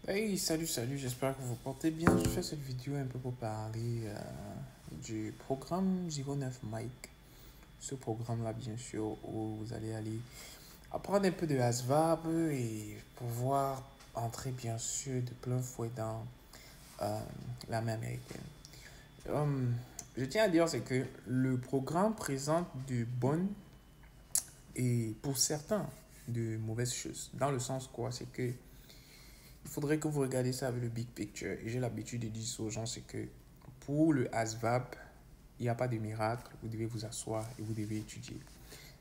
Hey, salut, j'espère que vous portez bien. Je fais cette vidéo un peu pour parler du programme 09 Mike. Ce programme-là, bien sûr, où vous allez aller apprendre un peu de ASVAB et pouvoir entrer, bien sûr, de plein fouet dans euh, l'armée américaine. Euh, je tiens à dire, c'est que le programme présente de bonnes et pour certains de mauvaises choses. Dans le sens quoi, c'est que il faudrait que vous regardiez ça avec le big picture. Et j'ai l'habitude de dire aux gens, c'est que pour le ASVAB, il n'y a pas de miracle. Vous devez vous asseoir et vous devez étudier.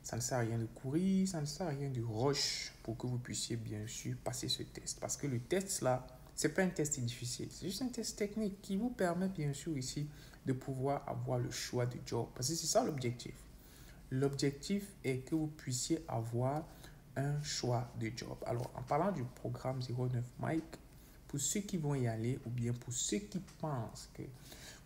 Ça ne sert à rien de courir, ça ne sert à rien de rush pour que vous puissiez bien sûr passer ce test. Parce que le test là, ce n'est pas un test difficile, c'est juste un test technique qui vous permet bien sûr ici de pouvoir avoir le choix de job. Parce que c'est ça l'objectif. L'objectif est que vous puissiez avoir un choix de job. Alors, en parlant du programme 09 Mike, pour ceux qui vont y aller ou bien pour ceux qui pensent que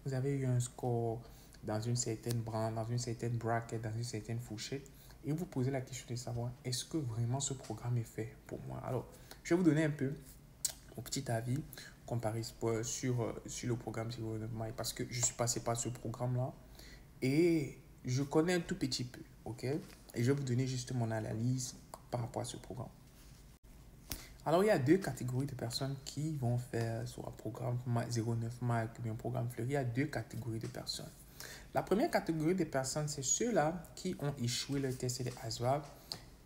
vous avez eu un score dans une certaine branche, dans une certaine bracket, dans une certaine fourchette, et vous posez la question de savoir est-ce que vraiment ce programme est fait pour moi. Alors, je vais vous donner un peu mon petit avis comparé sur le programme 09 Mike parce que je suis passé par ce programme-là et je connais un tout petit peu, ok? Et je vais vous donner juste mon analyse par rapport à ce programme. Alors, il y a deux catégories de personnes qui vont faire soit un programme 09 Mark ou bien un programme Fleury. Il y a deux catégories de personnes. La première catégorie de personnes, c'est ceux-là qui ont échoué le test de ASVAB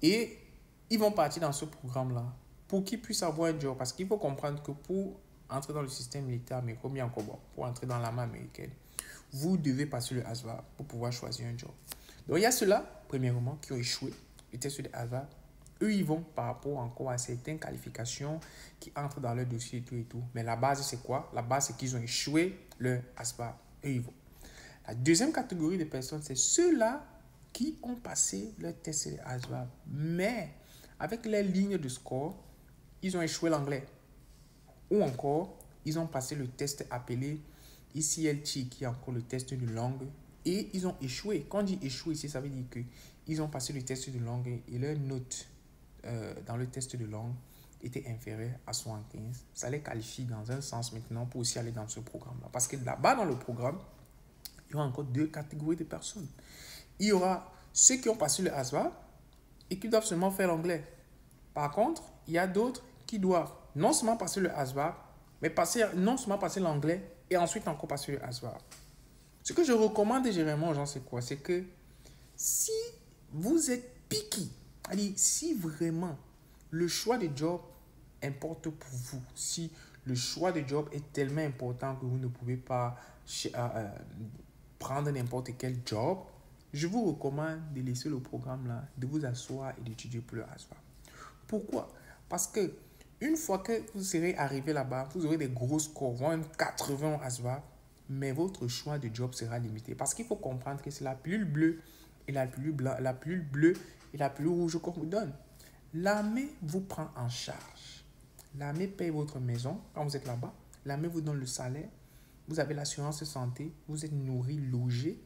et ils vont partir dans ce programme-là pour qu'ils puissent avoir un job. Parce qu'il faut comprendre que pour entrer dans le système militaire américain, bien encore bon, pour entrer dans l'armée américaine, vous devez passer le ASVAB pour pouvoir choisir un job. Donc, il y a ceux-là, premièrement, qui ont échoué le test de ASVAB. Eux, ils vont par rapport encore à certaines qualifications qui entrent dans leur dossier et tout et tout. Mais la base, c'est quoi? La base, c'est qu'ils ont échoué le ASVAB. Eux, ils vont. La deuxième catégorie de personnes, c'est ceux-là qui ont passé le test de ASVAB. Mais avec les lignes de score, ils ont échoué l'anglais. Ou encore, ils ont passé le test appelé ECLT, qui est encore le test de langue, et ils ont échoué. Quand on dit échoué ici, ça veut dire qu'ils ont passé le test de langue et leur note dans le test de langue était inférieure à 75. Ça les qualifie dans un sens maintenant pour aussi aller dans ce programme-là. Parce que là-bas, dans le programme, il y aura encore deux catégories de personnes. Il y aura ceux qui ont passé le ASVAB et qui doivent seulement faire l'anglais. Par contre, il y a d'autres qui doivent non seulement passer le ASVAB, mais non seulement passer l'anglais et ensuite encore passer le ASVAB. Ce que je recommande généralement aux gens, c'est quoi? C'est que si vous êtes picky, c'est-à-dire si vraiment le choix de job importe pour vous, si le choix de job est tellement important que vous ne pouvez pas prendre n'importe quel job, je vous recommande de laisser le programme là, de vous asseoir et d'étudier pour le ASVAB. Pourquoi? Parce que une fois que vous serez arrivé là-bas, vous aurez des gros scores, même 80 ASVAB, mais votre choix de job sera limité. Parce qu'il faut comprendre que c'est la pilule bleue et la pilule bleue et la pilule rouge qu'on vous donne. L'armée vous prend en charge. L'armée paye votre maison quand vous êtes là-bas. L'armée vous donne le salaire. Vous avez l'assurance santé. Vous êtes nourri, logé.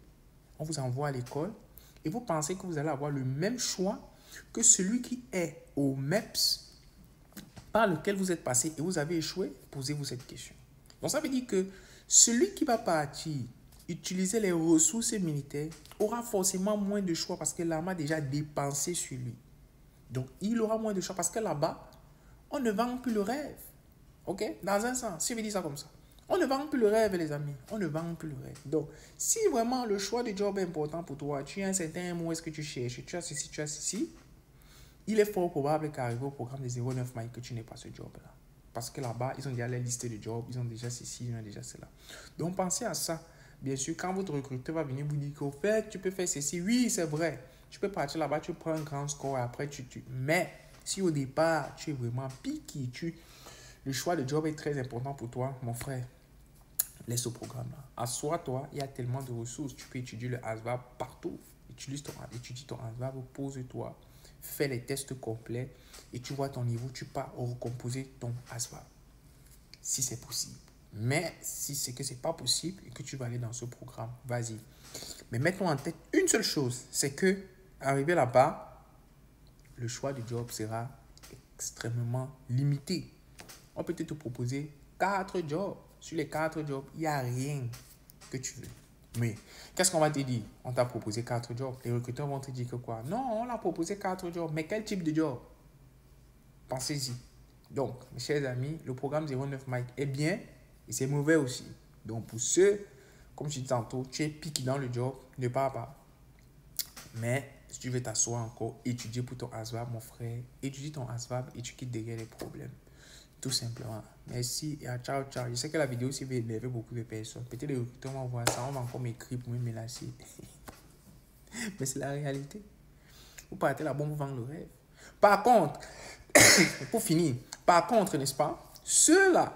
On vous envoie à l'école. Et vous pensez que vous allez avoir le même choix que celui qui est au MEPS par lequel vous êtes passé et vous avez échoué? Posez-vous cette question. Donc ça veut dire que celui qui va partir utiliser les ressources militaires aura forcément moins de choix parce que l'armée a déjà dépensé sur lui. Donc il aura moins de choix parce que là-bas, on ne vend plus le rêve. Ok? Dans un sens, si je dis ça comme ça. On ne vend plus le rêve, les amis. On ne vend plus le rêve. Donc, si vraiment le choix de job est important pour toi, tu as un certain mot, est-ce que tu cherches, tu as ceci, tu as ceci, il est fort probable qu'arrivé au programme de 09 Mike que tu n'aies pas ce job-là. Parce que là-bas, ils ont déjà les listes de jobs, ils ont déjà ceci, ils ont déjà cela. Donc, pensez à ça. Bien sûr, quand votre recruteur va venir vous dire qu'au fait, tu peux faire ceci, oui, c'est vrai. Tu peux partir là-bas, tu prends un grand score et après, Mais si au départ, tu es vraiment piqué, le choix de job est très important pour toi, mon frère, laisse ce programme-là. Assois-toi, il y a tellement de ressources. Tu peux étudier le ASVAB partout. Étudie ton ASVAB, pose-toi, fais les tests complets et tu vois ton niveau, tu pars recomposer ton ASVAB. Si c'est possible. Mais si c'est que ce n'est pas possible et que tu vas aller dans ce programme, vas-y. Mais mettons en tête une seule chose, c'est que arrivé là-bas, le choix du job sera extrêmement limité. On peut te proposer 4 jobs. Sur les 4 jobs, il n'y a rien que tu veux. Mais qu'est-ce qu'on va te dire? On t'a proposé 4 jobs. Les recruteurs vont te dire que quoi? Non, on l'a proposé 4 jobs. Mais quel type de job? Pensez-y. Donc, mes chers amis, le programme 09 Mike est bien et c'est mauvais aussi. Donc, pour ceux, comme je disais tantôt, tu es piqué dans le job, ne pars pas. Mais si tu veux t'asseoir encore, étudier pour ton ASVAB, mon frère, étudie ton ASVAB et tu quittes derrière les problèmes. Tout simplement. Merci et à ciao, ciao. Je sais que la vidéo aussi va énerver beaucoup de personnes. Peut-être les recruteurs vont voir ça, on va encore m'écrire pour me menacer. Mais c'est la réalité. Vous partez là-bas, vous vendez le rêve. Par contre, pour finir, par contre, n'est-ce pas, ceux-là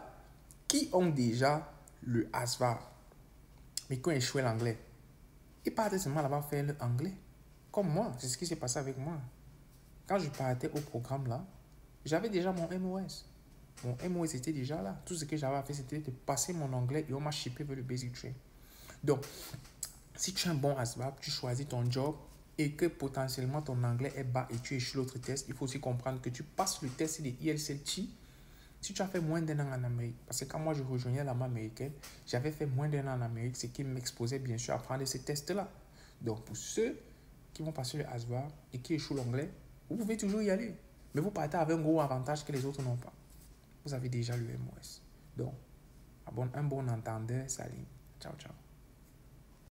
qui ont déjà le ASVAB, mais qui ont échoué l'anglais, ils partent seulement là-bas faire l'anglais. Comme moi, c'est ce qui s'est passé avec moi. Quand je partais au programme là, j'avais déjà mon MOS. Mon MOS était déjà là. Tout ce que j'avais à faire, c'était de passer mon anglais et on m'a shippé vers le Basic Train. Donc, si tu es un bon ASVAB, tu choisis ton job et que potentiellement ton anglais est bas et tu échoues l'autre test, il faut aussi comprendre que tu passes le test de ELCT si tu as fait moins d'un an en Amérique. Parce que quand moi je rejoignais l'armée américaine, j'avais fait moins d'un an en Amérique, ce qui m'exposait bien sûr à prendre ces tests-là. Donc, pour ceux qui vont passer le ASVAB et qui échouent l'anglais, vous pouvez toujours y aller. Mais vous partez avec un gros avantage que les autres n'ont pas. Vous avez déjà le MOS. Donc, un bon entendeur, salut. Ciao, ciao.